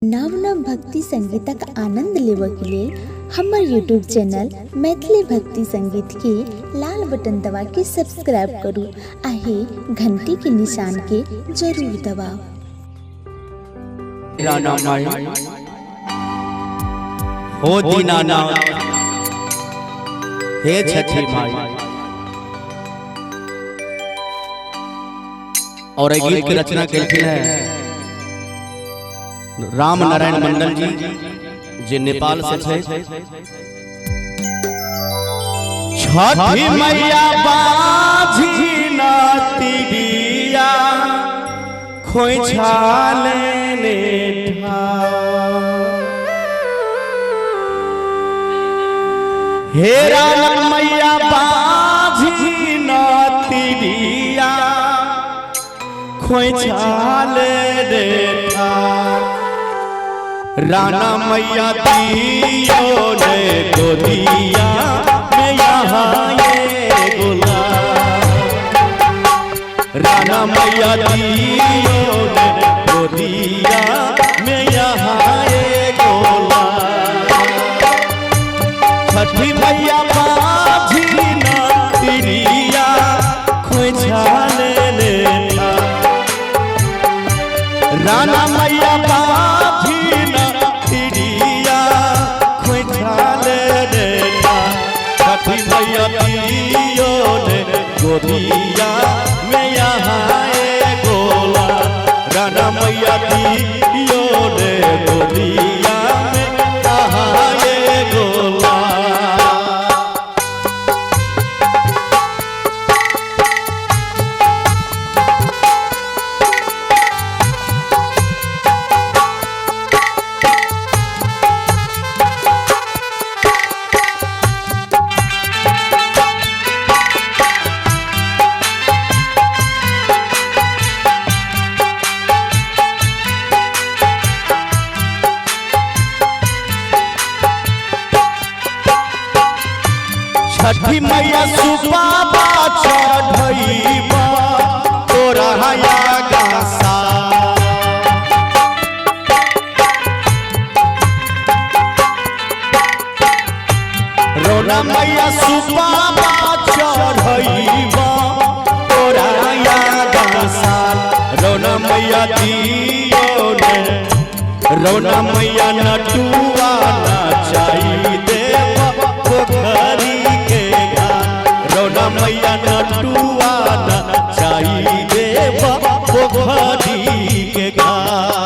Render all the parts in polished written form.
नव नव भक्ति संगीतक आनंद लेबऽ के लेल हमर यूट्यूब चैनल मैथिली भक्ति संगीत के लाल बटन दबा के सब्सक्राइब करू आ घंटी के निशान के जरूर दबाओ। हो दीनानाथ हे छठी माई। और एक गीत की रचना की है राम नारायण मंडल जी जे नेपाल से छे। छठी मैया बाजी ना तिरिया खोइछा लेने हे राम मैया बाजी ना तिरिया खोइछा लेने राना मैया दियो ने गोदिया में यहाँ ये गोला। राना मैया दियो ने गोदिया में यहाँ ये गोला। छठी मैया बाजी ना तिरिया खोइछा लेने था। राना मैया बाजी मैया दियो ने गोदिया में यहाँ ये गोला। राना मैया दियो ने गोदिया में यहाँ ये गोला। छठी मैया सुबाबा चढ़ैबा तोरा या गासा। रोना मैया सुबाबा चढ़ैबा तोरा या गासा। रोना मैया दियो ने रोना मैया नटुआ नाचाई देवा पोखरी रोना मैया नटुआ नाचाई देवा पोखरी के घाट।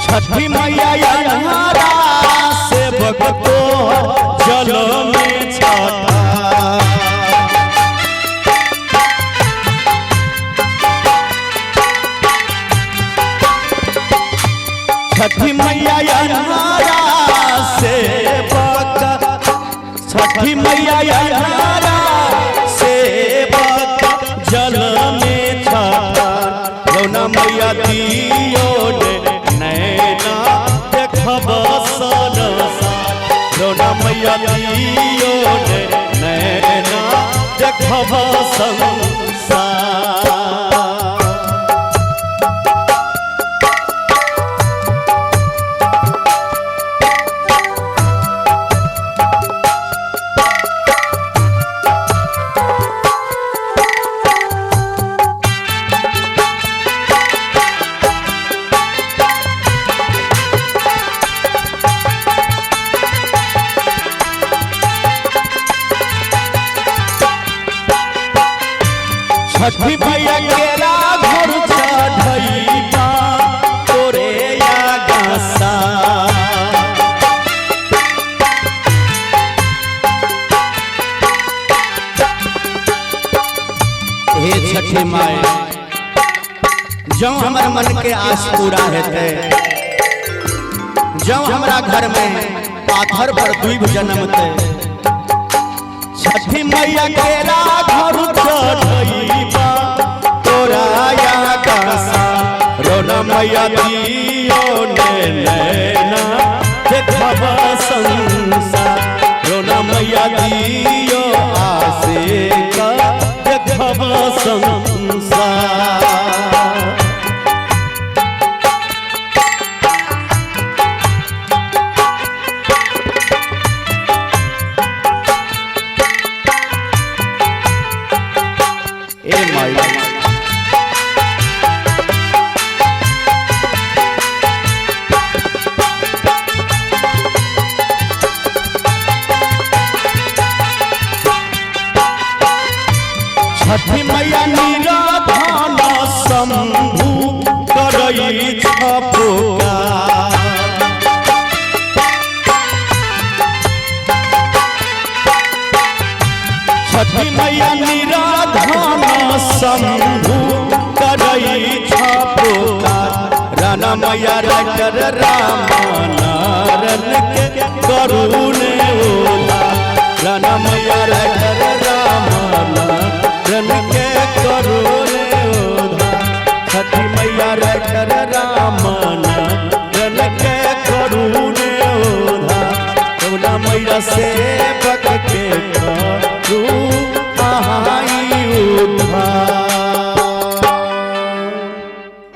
छठी मैया अन्हारा से भगतो जल में छाता। छठी मैया अन्हारा से छठी मैया अन्हारा से जल में छाता। रोना मैया दियो ने रोना मैया दियो ने नैना देखब संसार। छठी मैया केरा घर चढ़ैबा तोरे या गासा। हे छठी माई जो हमारे मन के आस पूरा हेते। जब हमरा घर में पाथर पर दुईभ जन्मते, छठी मैया केरा घर चढ़ईबा तोरा या कासा रोना मैया दियो ने नैना देखब संसार रोना मैया दियो आसे का देखब संसार। ए माई छठी मैया निराधान शंभु करई छपुकार। छठी मैया निराधान शंभु करई छपुकार। राना मैया राइटर रामानारन के करुणे